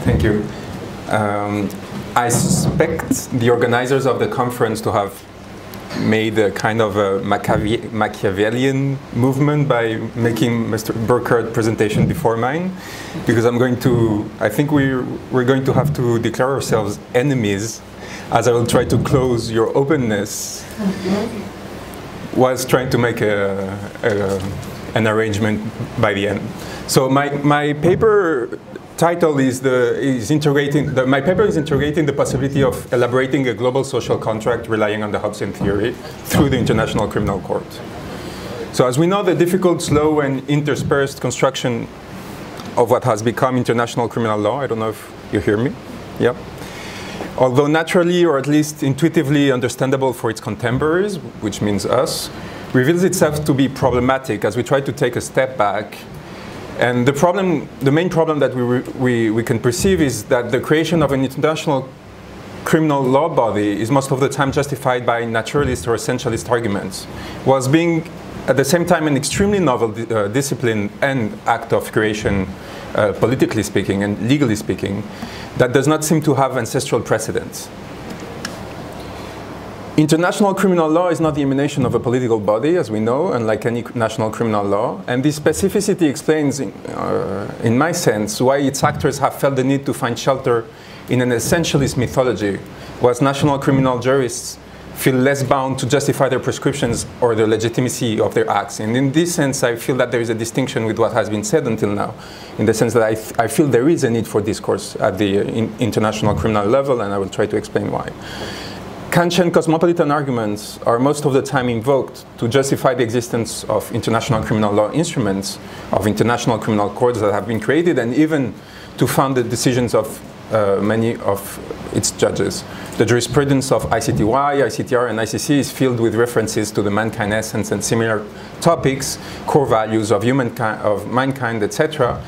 Thank you. I suspect the organizers of the conference to have made a kind of a Machiavellian movement by making Mr. Burkhardt's presentation before mine, because I think we're going to have to declare ourselves enemies, as I will try to close your openness whilst trying to make an arrangement by the end. So my paper title my paper is integrating the possibility of elaborating a global social contract relying on the Hobbesian theory through the International Criminal Court. So as we know, the difficult, slow, and interspersed construction of what has become international criminal law, I don't know if you hear me, yeah. Although naturally, or at least intuitively understandable for its contemporaries, which means us, reveals itself to be problematic as we try to take a step back. And the main problem that we can perceive is that the creation of an international criminal law body is most of the time justified by naturalist or essentialist arguments, whilst being at the same time an extremely novel discipline and act of creation, politically speaking and legally speaking, that does not seem to have ancestral precedents. International criminal law is not the emanation of a political body, as we know, unlike any national criminal law. And this specificity explains, in my sense, why its actors have felt the need to find shelter in an essentialist mythology, whilst national criminal jurists feel less bound to justify their prescriptions or the legitimacy of their acts. And in this sense, I feel that there is a distinction with what has been said until now, in the sense that I feel there is a need for discourse at the international criminal level, and I will try to explain why. Kantian cosmopolitan arguments are most of the time invoked to justify the existence of international criminal law instruments, of international criminal courts that have been created, and even to found the decisions of many of its judges. The jurisprudence of ICTY, ICTR, and ICC is filled with references to the mankind essence and similar topics, core values of mankind, etc.,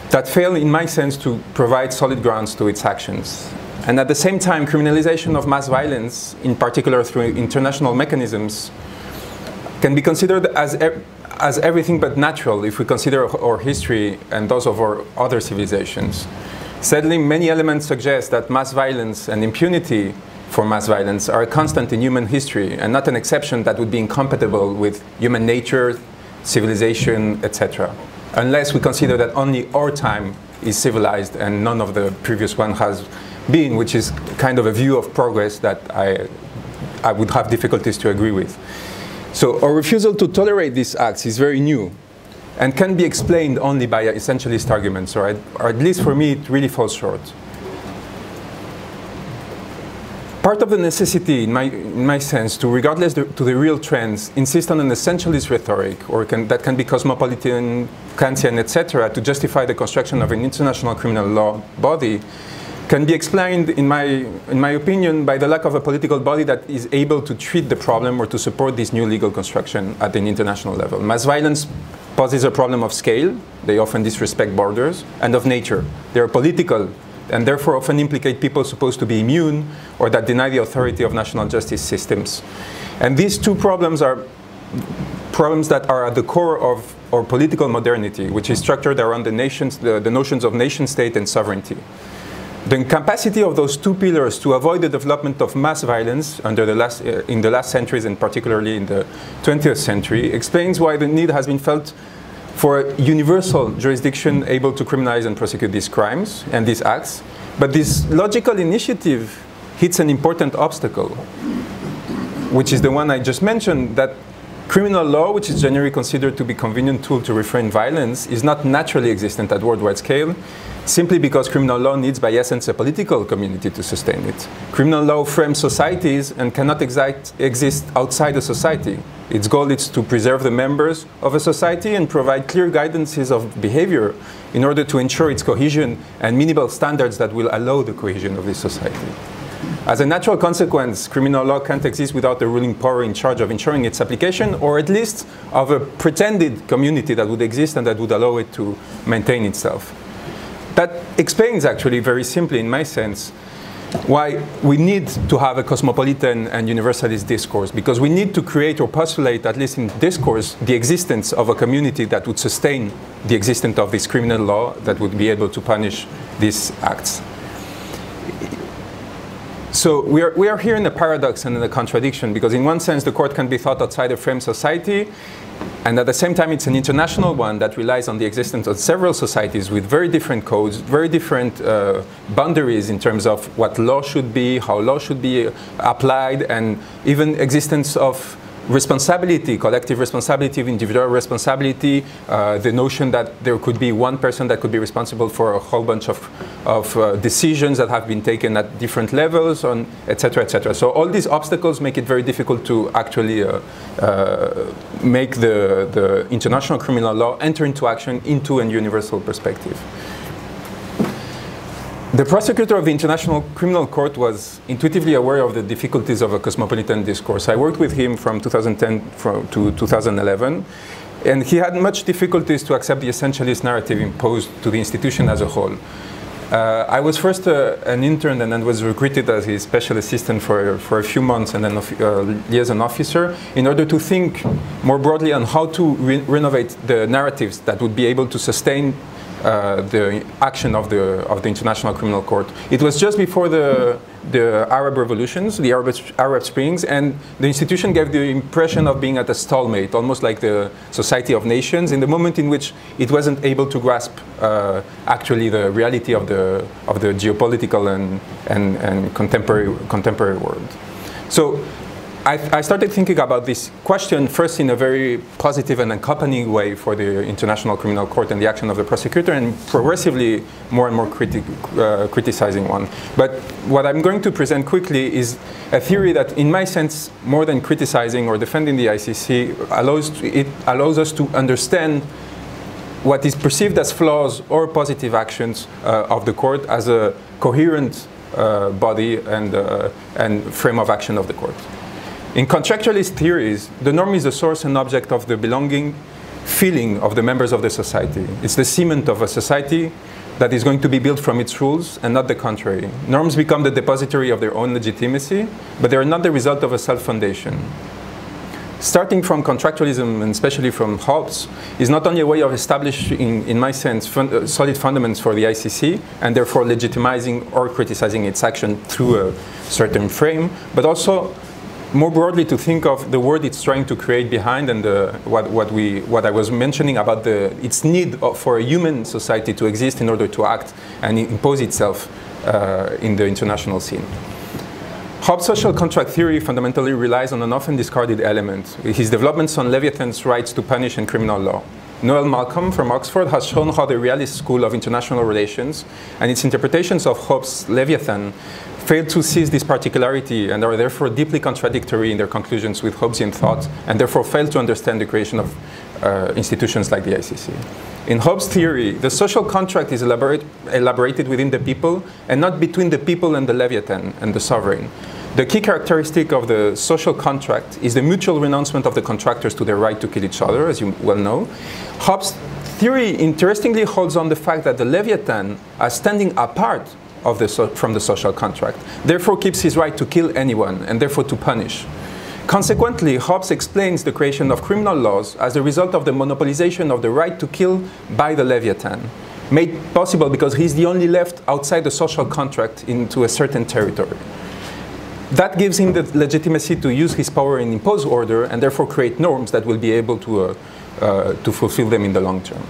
that fail, in my sense, to provide solid grounds to its actions. And at the same time, criminalization of mass violence, in particular through international mechanisms, can be considered as everything but natural if we consider our history and those of our other civilizations. Sadly, many elements suggest that mass violence and impunity for mass violence are a constant in human history and not an exception that would be incompatible with human nature, civilization, etc. Unless we consider that only our time is civilized and none of the previous one has been, which is kind of a view of progress that I would have difficulties to agree with. So our refusal to tolerate these acts is very new and can be explained only by essentialist arguments, or at least for me it really falls short. Part of the necessity, in my sense, to regardless to the real trends, insist on an essentialist rhetoric, or that can be cosmopolitan, Kantian, etc., to justify the construction of an international criminal law body, can be explained, in my opinion, by the lack of a political body that is able to treat the problem or to support this new legal construction at an international level. Mass violence poses a problem of scale, they often disrespect borders, and of nature. They are political, and therefore often implicate people supposed to be immune or that deny the authority of national justice systems. And these two problems are problems that are at the core of our political modernity, which is structured around the notions of nation state and sovereignty. The incapacity of those two pillars to avoid the development of mass violence in the last centuries, and particularly in the 20th century, explains why the need has been felt for a universal jurisdiction able to criminalize and prosecute these crimes and these acts. But this logical initiative hits an important obstacle, which is the one I just mentioned, that criminal law, which is generally considered to be a convenient tool to refrain violence, is not naturally existent at worldwide scale, simply because criminal law needs by essence a political community to sustain it. Criminal law frames societies and cannot exist outside a society. Its goal is to preserve the members of a society and provide clear guidances of behavior in order to ensure its cohesion and minimal standards that will allow the cohesion of this society. As a natural consequence, criminal law can't exist without a ruling power in charge of ensuring its application, or at least of a pretended community that would exist and that would allow it to maintain itself. That explains, actually, very simply, in my sense, why we need to have a cosmopolitan and universalist discourse, because we need to create or postulate, at least in discourse, the existence of a community that would sustain the existence of this criminal law that would be able to punish these acts. So we are here in a paradox and in a contradiction, because in one sense the court can be thought outside a frame society, and at the same time it's an international one that relies on the existence of several societies with very different codes, very different boundaries in terms of what law should be, how law should be applied, and even existence of responsibility, collective responsibility, individual responsibility, the notion that there could be one person that could be responsible for a whole bunch of decisions that have been taken at different levels, etc., etc. So all these obstacles make it very difficult to actually make the international criminal law enter into action into a universal perspective. The prosecutor of the International Criminal Court was intuitively aware of the difficulties of a cosmopolitan discourse. I worked with him from 2010 to 2011, and he had much difficulties to accept the essentialist narrative imposed to the institution as a whole. I was first an intern and then was recruited as his special assistant for a few months and then liaison officer in order to think more broadly on how to renovate the narratives that would be able to sustain the action of the International Criminal Court. It was just before the Arab revolutions, the Arab Springs, and the institution gave the impression of being at a stalemate, almost like the Society of Nations, in the moment in which it wasn't able to grasp actually the reality of the geopolitical and contemporary world. So I started thinking about this question first in a very positive and accompanying way for the International Criminal Court and the action of the prosecutor, and progressively more and more criticizing one. But what I'm going to present quickly is a theory that, in my sense, more than criticizing or defending the ICC, allows us to understand what is perceived as flaws or positive actions of the court as a coherent body and frame of action of the court. In contractualist theories, the norm is the source and object of the belonging feeling of the members of the society. It's the cement of a society that is going to be built from its rules and not the contrary. Norms become the depository of their own legitimacy, but they are not the result of a self-foundation. Starting from contractualism, and especially from Hobbes, is not only a way of establishing, in my sense, solid fundamentals for the ICC, and therefore legitimizing or criticizing its action through a certain frame, but also more broadly to think of the word it's trying to create behind, and what I was mentioning about its need for a human society to exist in order to act and impose itself in the international scene. Hobbes' social contract theory fundamentally relies on an often discarded element, his developments on Leviathan's rights to punish in criminal law. Noel Malcolm from Oxford has shown how the realist school of international relations and its interpretations of Hobbes' Leviathan failed to seize this particularity and are therefore deeply contradictory in their conclusions with Hobbesian thought, and therefore fail to understand the creation of institutions like the ICC. In Hobbes' theory, the social contract is elaborated within the people and not between the people and the Leviathan and the sovereign. The key characteristic of the social contract is the mutual renouncement of the contractors to their right to kill each other, as you well know. Hobbes' theory interestingly holds on the fact that the Leviathan, as standing apart from the social contract, therefore keeps his right to kill anyone and therefore to punish. Consequently, Hobbes explains the creation of criminal laws as a result of the monopolization of the right to kill by the Leviathan, made possible because he's the only left outside the social contract into a certain territory. That gives him the legitimacy to use his power and impose order and therefore create norms that will be able to fulfill them in the long term.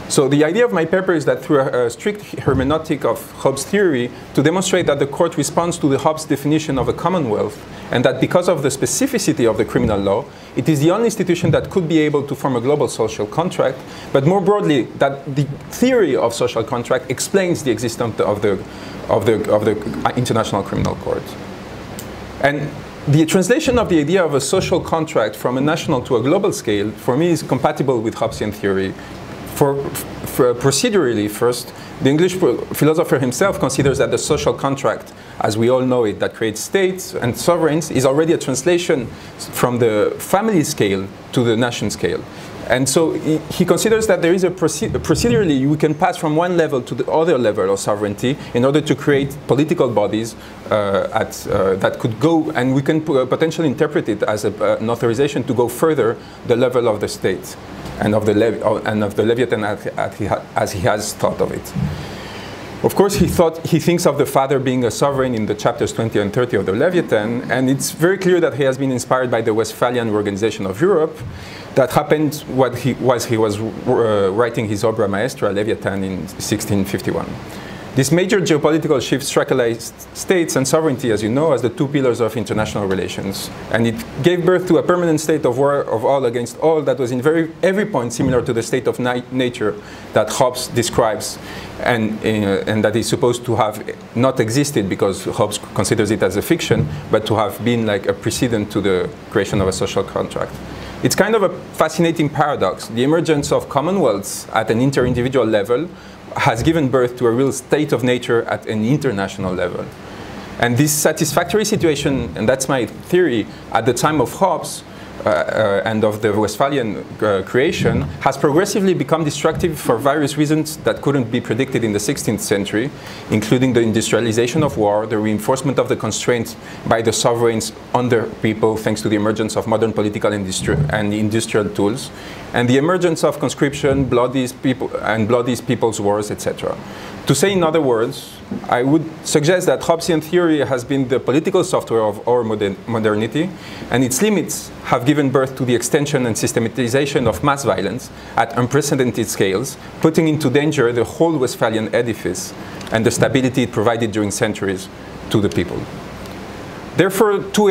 So the idea of my paper is that through a strict hermeneutic of Hobbes' theory, to demonstrate that the court responds to the Hobbes definition of a commonwealth, and that because of the specificity of the criminal law, it is the only institution that could be able to form a global social contract, but more broadly, that the theory of social contract explains the existence of the International Criminal Court. And the translation of the idea of a social contract from a national to a global scale, for me, is compatible with Hobbesian theory. For procedurally, first, the English philosopher himself considers that the social contract, as we all know it, that creates states and sovereigns, is already a translation from the family scale to the nation scale. And so he considers that there is procedurally we can pass from one level to the other level of sovereignty in order to create political bodies that could go, and we can potentially interpret it as an authorization to go further the level of the state and of the Leviathan as he has thought of it. Of course, he thinks of the father being a sovereign in the chapters 20 and 30 of the Leviathan, and it's very clear that he has been inspired by the Westphalian organization of Europe. That happened while he was writing his Obra Maestra, Leviathan, in 1651. This major geopolitical shift structuralized states and sovereignty, as you know, as the two pillars of international relations. And it gave birth to a permanent state of war of all against all that was in every point similar to the state of nature that Hobbes describes and that is supposed to have not existed because Hobbes considers it as a fiction, but to have been like a precedent to the creation of a social contract. It's kind of a fascinating paradox. The emergence of commonwealths at an inter-individual level has given birth to a real state of nature at an international level. And this satisfactory situation, and that's my theory, at the time of Hobbes and of the Westphalian creation, has progressively become destructive for various reasons that couldn't be predicted in the 16th century, including the industrialization of war, the reinforcement of the constraints by the sovereigns on their people thanks to the emergence of modern political and industrial tools, and the emergence of conscription, bloody people's wars, etc. To say in other words, I would suggest that Hobbesian theory has been the political software of our modernity, and its limits have given birth to the extension and systematization of mass violence at unprecedented scales, putting into danger the whole Westphalian edifice and the stability it provided during centuries to the people. Therefore, two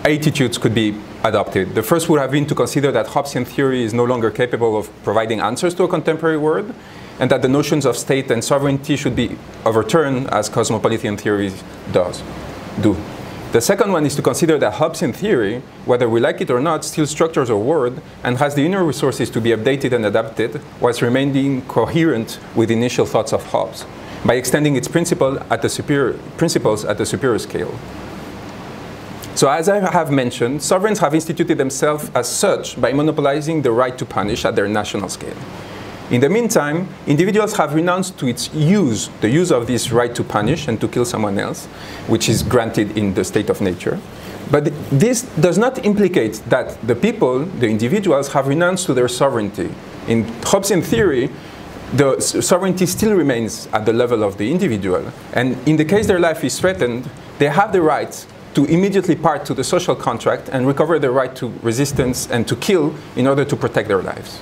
attitudes could be adopted. The first would have been to consider that Hobbesian theory is no longer capable of providing answers to a contemporary world, and that the notions of state and sovereignty should be overturned as cosmopolitan theories do. The second one is to consider that Hobbesian theory, whether we like it or not, still structures our world and has the inner resources to be updated and adapted whilst remaining coherent with the initial thoughts of Hobbes by extending its principles at the superior scale. So as I have mentioned, sovereigns have instituted themselves as such by monopolizing the right to punish at their national scale. In the meantime, individuals have renounced to the use of this right to punish and to kill someone else, which is granted in the state of nature. But this does not implicate that the people, the individuals, have renounced to their sovereignty. In Hobbesian theory, the sovereignty still remains at the level of the individual. And in the case their life is threatened, they have the right to immediately part to the social contract and recover their right to resistance and to kill in order to protect their lives.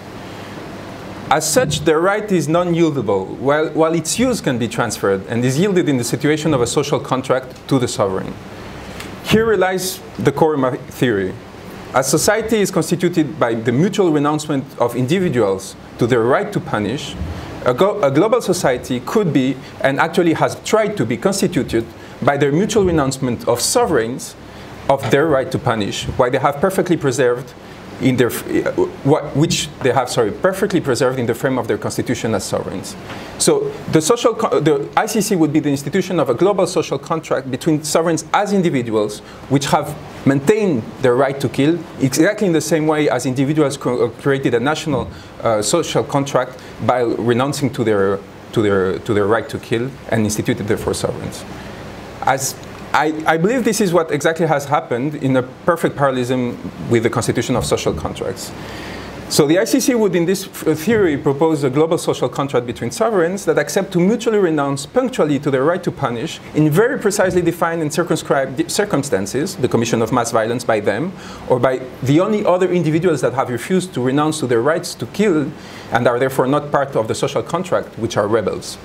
As such, the right is non-yieldable, while its use can be transferred and is yielded in the situation of a social contract to the sovereign. Here lies the core of my theory. As society is constituted by the mutual renouncement of individuals to their right to punish, a global society could be, and actually has tried to be, constituted by their mutual renouncement of sovereigns of their right to punish, while they have perfectly preserved in their, perfectly preserved in the frame of their constitution as sovereigns. So the ICC would be the institution of a global social contract between sovereigns as individuals, which have maintained their right to kill, exactly in the same way as individuals created a national social contract by renouncing to their right to kill and instituted therefore sovereigns. I believe this is what exactly has happened in a perfect parallelism with the constitution of social contracts. So the ICC would, in this theory, propose a global social contract between sovereigns that accept to mutually renounce punctually to their right to punish in very precisely defined and circumscribed circumstances, the commission of mass violence by them, or by the only other individuals that have refused to renounce to their rights to kill and are therefore not part of the social contract, which are rebels.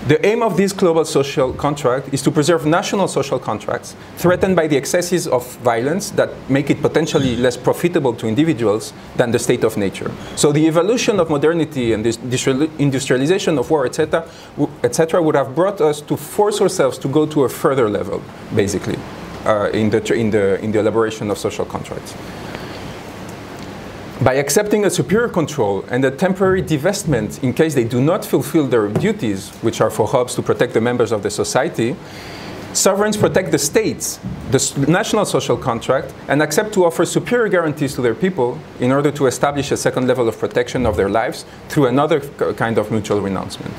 The aim of this global social contract is to preserve national social contracts threatened by the excesses of violence that make it potentially less profitable to individuals than the state of nature. So the evolution of modernity and this industrialization of war, etc., would have brought us to force ourselves to go to a further level, basically, in the elaboration of social contracts. By accepting a superior control and a temporary divestment in case they do not fulfill their duties, which are for Hobbes to protect the members of the society, Sovereigns protect the states, the national social contract, and accept to offer superior guarantees to their people in order to establish a second level of protection of their lives through another kind of mutual renouncement.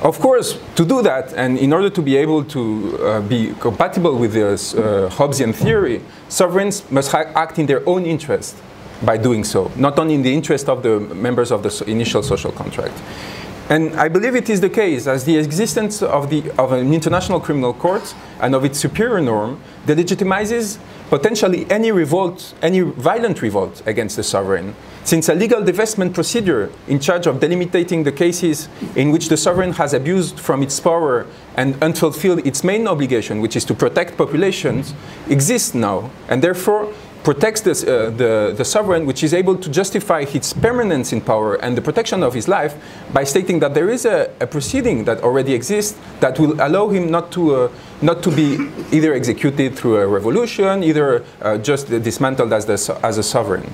Of course, to do that, and in order to be able to be compatible with this Hobbesian theory, sovereigns must act in their own interest by doing so, not only in the interest of the members of the initial social contract. And I believe it is the case, as the existence of an international criminal court and of its superior norm delegitimizes potentially any revolt, any violent revolt against the sovereign, since a legal divestment procedure in charge of delimiting the cases in which the sovereign has abused from its power and unfulfilled its main obligation, which is to protect populations, exists now, and therefore protects the sovereign, which is able to justify its permanence in power and the protection of his life by stating that there is a proceeding that already exists that will allow him not to be either executed through a revolution, either just dismantled as a sovereign.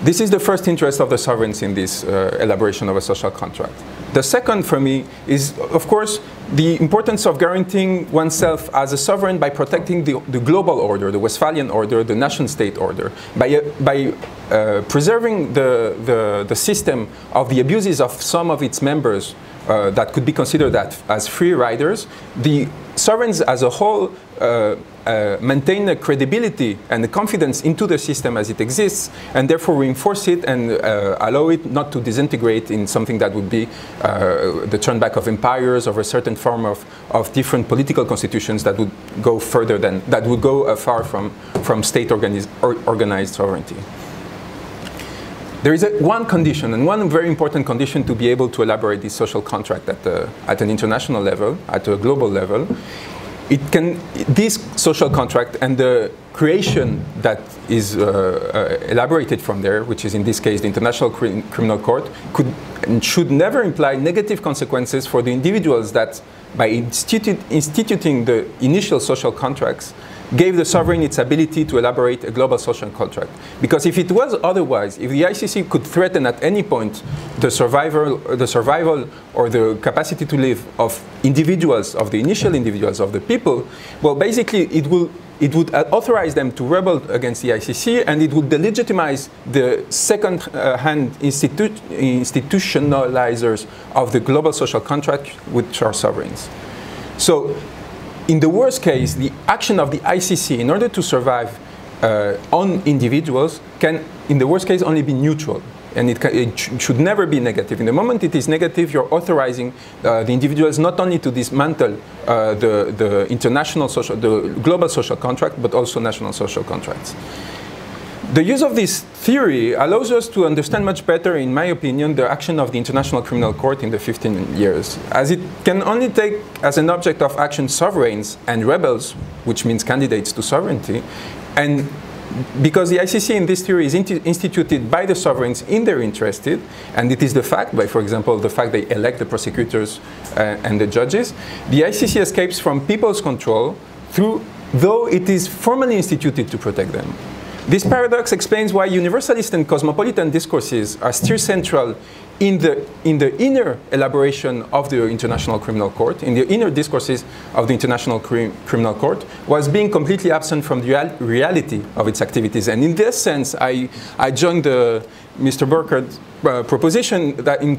This is the first interest of the sovereigns in this elaboration of a social contract. The second, for me, is, of course, the importance of guaranteeing oneself as a sovereign by protecting the global order, the Westphalian order, the nation-state order, by preserving the system of the abuses of some of its members that could be considered as free riders. The sovereigns as a whole maintain a credibility and a confidence into the system as it exists, and therefore reinforce it and allow it not to disintegrate in something that would be the turnback of empires or a certain form of different political constitutions that would go further than, that would go far from state organized sovereignty. There is one condition, and one very important condition to be able to elaborate this social contract at an international level, at a global level. This social contract and the creation that is elaborated from there, which is in this case the International Criminal Court, could and should never imply negative consequences for the individuals that, by instituting the initial social contracts, gave the sovereign its ability to elaborate a global social contract. Because if it was otherwise, if the ICC could threaten at any point the survival or the capacity to live of individuals, of the initial individuals, of the people, well, basically it would authorize them to rebel against the ICC, and it would delegitimize the second-hand institutionalizers of the global social contract, which are sovereigns. So, in the worst case, the action of the ICC in order to survive on individuals can, in the worst case, only be neutral. And it should never be negative. In the moment it is negative, you're authorizing the individuals not only to dismantle the global social contract, but also national social contracts. The use of this theory allows us to understand much better, in my opinion, the action of the International Criminal Court in the 15 years, as it can only take as an object of action sovereigns and rebels, which means candidates to sovereignty, and because the ICC in this theory is instituted by the sovereigns in their interest, and it is the fact, by, for example, the fact they elect the prosecutors and the judges, the ICC escapes from people's control though it is formally instituted to protect them. This paradox explains why universalist and cosmopolitan discourses are still central in the inner elaboration of the International Criminal Court, in the inner discourses of the International Criminal Court, was being completely absent from the reality of its activities. And in this sense, I joined Mr. Burkhart's proposition that in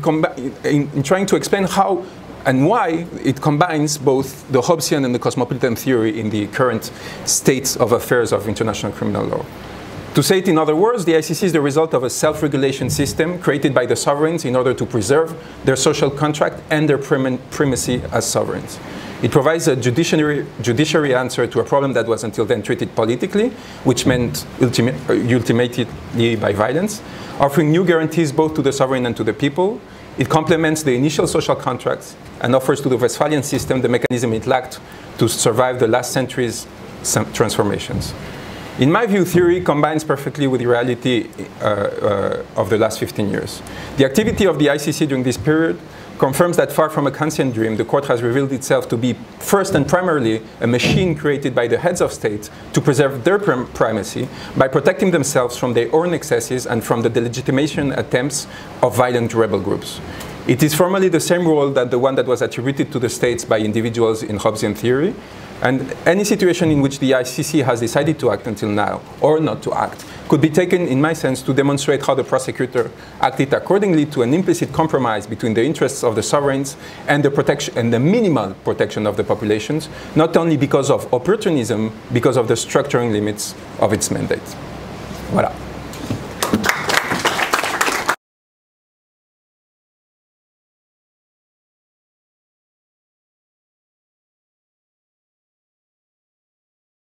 trying to explain how and why it combines both the Hobbesian and the cosmopolitan theory in the current states of affairs of international criminal law. To say it in other words, the ICC is the result of a self-regulation system created by the sovereigns in order to preserve their social contract and their primacy as sovereigns. It provides a judiciary answer to a problem that was until then treated politically, which meant ultimately by violence, offering new guarantees both to the sovereign and to the people. It complements the initial social contracts and offers to the Westphalian system the mechanism it lacked to survive the last century's transformations. In my view, theory combines perfectly with the reality of the last 15 years. The activity of the ICC during this period confirms that far from a Kantian dream, the court has revealed itself to be first and primarily a machine created by the heads of state to preserve their primacy by protecting themselves from their own excesses and from the delegitimation attempts of violent rebel groups. It is formally the same role that the one that was attributed to the states by individuals in Hobbesian theory. And any situation in which the ICC has decided to act until now, or not to act, could be taken, in my sense, to demonstrate how the prosecutor acted accordingly to an implicit compromise between the interests of the sovereigns and the protection and the minimal protection of the populations, not only because of opportunism, because of the structuring limits of its mandate. Voilà.